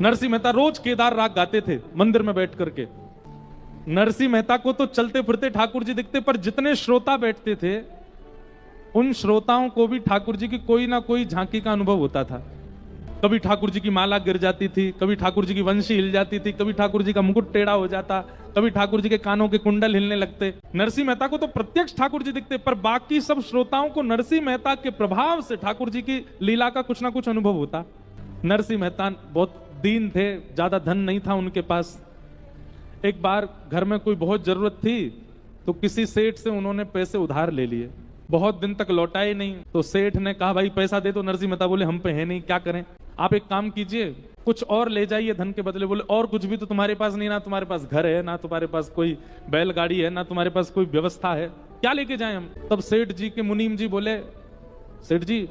नरसिंह मेहता रोज केदार राग गाते थे मंदिर में बैठ करके। नरसिंह मेहता को तो चलते फिरते ठाकुर जी दिखते, पर जितने श्रोता बैठते थे उन श्रोताओं को भी ठाकुर जी की कोई ना कोई झांकी का अनुभव होता था। कभी ठाकुर जी की माला गिर जाती थी, कभी ठाकुर जी की वंशी हिल जाती थी, कभी ठाकुर जी का मुकुट टेढ़ा हो जाता, कभी ठाकुर जी के कानों के कुंडल हिलने लगते। नरसिंह मेहता को तो प्रत्यक्ष ठाकुर जी दिखते, पर बाकी सब श्रोताओं को नरसिंह मेहता के प्रभाव से ठाकुर जी की लीला का कुछ ना कुछ अनुभव होता। नरसिंह मेहता बहुत दीन थे, ज्यादा धन नहीं था उनके पास। एक बार घर में कोई बहुत जरूरत थी तो किसी सेठ से उन्होंने पैसे उधार ले लिए, बहुत दिन तक लौटाए नहीं। तो सेठ ने कहा भाई पैसा दे दो। नरसिंह मेहता बोले हम पे है नहीं, क्या करें, आप एक काम कीजिए कुछ और ले जाइए धन के बदले। बोले और कुछ भी तो तुम्हारे पास नहीं, ना तुम्हारे पास घर है, ना तुम्हारे पास कोई बैलगाड़ी है, ना तुम्हारे पास कोई व्यवस्था है, क्या लेके जाएं हम। तब सेठ जी के मुनीम जी बोले सेठ जी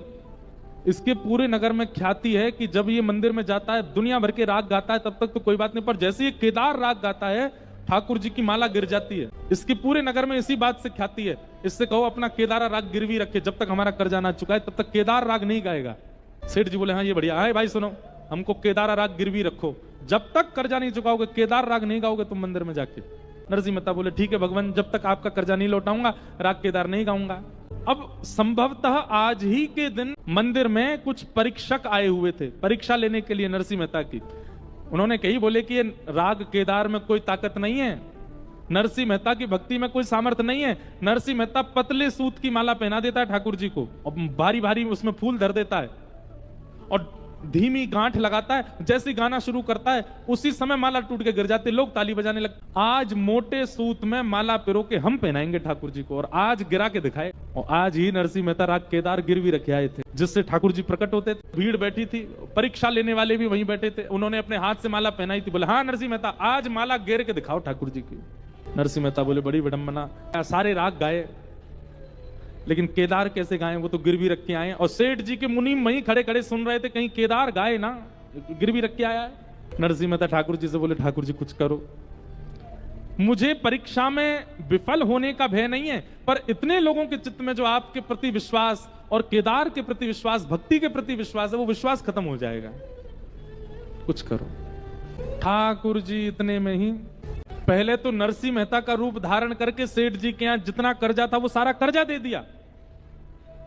इसके पूरे नगर में ख्याति है कि जब ये मंदिर में जाता है दुनिया भर के राग गाता है, तब तक तो कोई बात नहीं, पर जैसे ये केदार राग गाता है ठाकुर जी की माला गिर जाती है। इसकी पूरे नगर में इसी बात से ख्याति है, इससे कहो अपना केदारा राग गिरवी रखे, जब तक हमारा कर्जा ना चुकाए तब तक केदार राग नहीं गाएगा। सेठ जी बोले हाँ ये बढ़िया है भाई, सुनो हमको केदारा राग गिरवी रखो, जब तक कर्जा नहीं चुकाओगे केदार राग नहीं गाओगे तुम मंदिर में जाके। नरसिंह मेहता बोले ठीक है भगवान, जब तक आपका कर्जा नहीं लौटाऊंगा राग केदार नहीं गाऊंगा। अब संभवतः आज ही के दिन मंदिर में कुछ परीक्षक आए हुए थे परीक्षा लेने के लिए नरसिंह मेहता की। उन्होंने कही बोले कि ये राग केदार में कोई ताकत नहीं है, नरसिंह मेहता की भक्ति में कोई सामर्थ्य नहीं है। नरसिंह मेहता पतले सूत की माला पहना देता है ठाकुर जी को और भारी भारी उसमें फूल धर देता है और धीमी गांठ लगाता है। जैसे गाना शुरू करता है उसी समय माला टूट के गिर जाती है, लोग ताली बजाने लगते। आज मोटे सूत में माला पिरो के हम पहनाएंगे ठाकुर जी को, और आज गिरा के दिखाए। और आज ही नरसिंह मेहता राग केदार गिरवी रखे आए थे जिससे ठाकुर जी प्रकट होते थे। भीड़ बैठी थी, परीक्षा लेने वाले भी वहीं बैठे थे, उन्होंने अपने हाथ से माला पहनाई थी। बोले हाँ नरसिंह मेहता आज माला गिर के दिखाओ ठाकुर जी की। नरसिंह मेहता बोले बड़ी विडंबना, सारे राग गाए लेकिन केदार कैसे गाएं, वो तो गिरवी रख के आए। और सेठ जी के मुनीम वहीं खड़े खड़े सुन रहे थे, कहीं केदार गाए ना, गिरवी रख के आया है। नरसिंह मेहता ठाकुर जी से बोले ठाकुर जी कुछ करो, मुझे परीक्षा में विफल होने का भय नहीं है, पर इतने लोगों के चित्त में जो आपके प्रति विश्वास और केदार के प्रति विश्वास, भक्ति के प्रति विश्वास है, वो विश्वास खत्म हो जाएगा, कुछ करो। ठाकुर जी इतने में ही पहले तो नरसिंह मेहता का रूप धारण करके सेठ जी के यहां जितना कर्जा था वो सारा कर्जा दे दिया।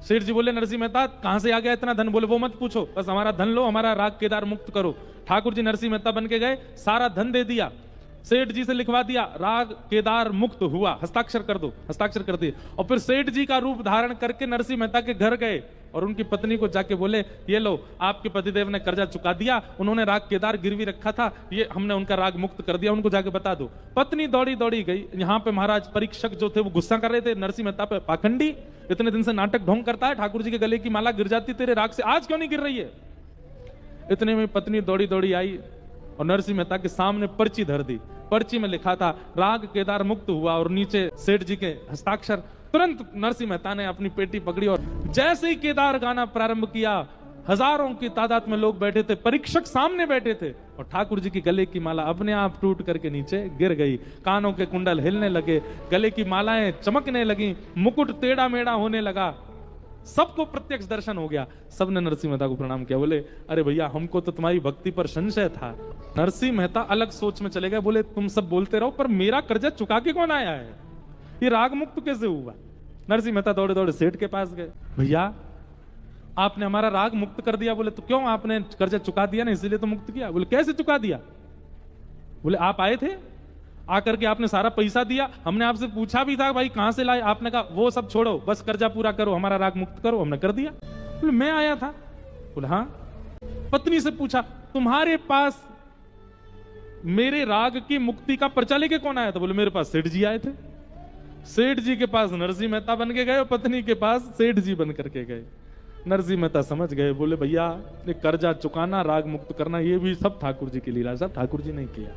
सेठ जी बोले नरसिंह मेहता कहां से आ गया इतना धन। बोले वो मत पूछो, बस हमारा धन लो, हमारा राग केदार मुक्त करो। ठाकुर जी नरसिंह मेहता बन के गए, सारा धन दे दिया, सेठ जी से लिखवा दिया राग केदार मुक्त हुआ, हस्ताक्षर कर दो, हस्ताक्षर कर दिए। और फिर सेठ जी का रूप धारण करके नरसिंह मेहता के घर गए और उनकी पत्नी को जाके बोले ये लो आपके पतिदेव ने कर्जा चुका दिया, उन्होंने राग केदार गिरवी रखा था, ये हमने उनका राग मुक्त कर दिया, उनको जाके बता दो। पत्नी दौड़ी दौड़ी गई। यहाँ पे महाराज परीक्षक जो थे वो गुस्सा कर रहे थे नरसिंह मेहता पे, पाखंडी इतने दिन से नाटक ढोंग करता है, ठाकुर जी के गले की माला गिर जाती तेरे राग से, आज क्यों नहीं गिर रही है। इतने में पत्नी दौड़ी दौड़ी आई और नरसिंह मेहता के सामने पर्ची धर दी। पर्ची में लिखा था राग केदार मुक्त हुआ और नीचे सेठ जी के हस्ताक्षर। तुरंत नरसिंह मेहता ने अपनी पेटी पकड़ी और जैसे ही केदार गाना प्रारंभ किया, हजारों की तादाद में लोग बैठे थे, परीक्षक सामने बैठे थे, और ठाकुर जी की गले की माला अपने आप टूट करके नीचे गिर गई। कानों के कुंडल हिलने लगे, गले की मालाएं चमकने लगी, मुकुट टेढ़ा मेढ़ा होने लगा, सबको प्रत्यक्ष दर्शन हो गया। सबने नरसिंह मेहता को प्रणाम किया। बोले अरे भैया हमको तो तुम्हारी भक्ति पर संशय था। नरसिंह मेहता अलग सोच में चले गए, बोले तुम सब बोलते रहो पर मेरा कर्जा चुका के कौन आया है, ये राग मुक्त कैसे हुआ। नरसिंह मेहता दौड़े दौड़े सेठ के पास गए, भैया आपने हमारा राग मुक्त कर दिया। बोले तो क्यों, आपने कर्जा चुका दिया ना इसीलिए तो मुक्त किया। बोले कैसे चुका दिया। बोले आप आए थे, आकर के आपने सारा पैसा दिया, हमने आपसे पूछा भी था भाई कहां से लाए, आपने कहा वो सब छोड़ो बस कर्जा पूरा करो, हमारा राग मुक्त करो, हमने कर दिया। बोले मैं आया था। बोले हाँ। पत्नी से पूछा तुम्हारे पास मेरे राग की मुक्ति का पर्चा लेके कौन आया था। बोले मेरे पास सेठ जी आए थे। सेठ जी के पास नरसिंह मेहता बन के गए और पत्नी के पास सेठ जी बन करके गए। नरसिंह मेहता समझ गए, बोले भैया ये कर्जा चुकाना, राग मुक्त करना, ये भी सब ठाकुर जी की लीला, सब ठाकुर जी ने किया।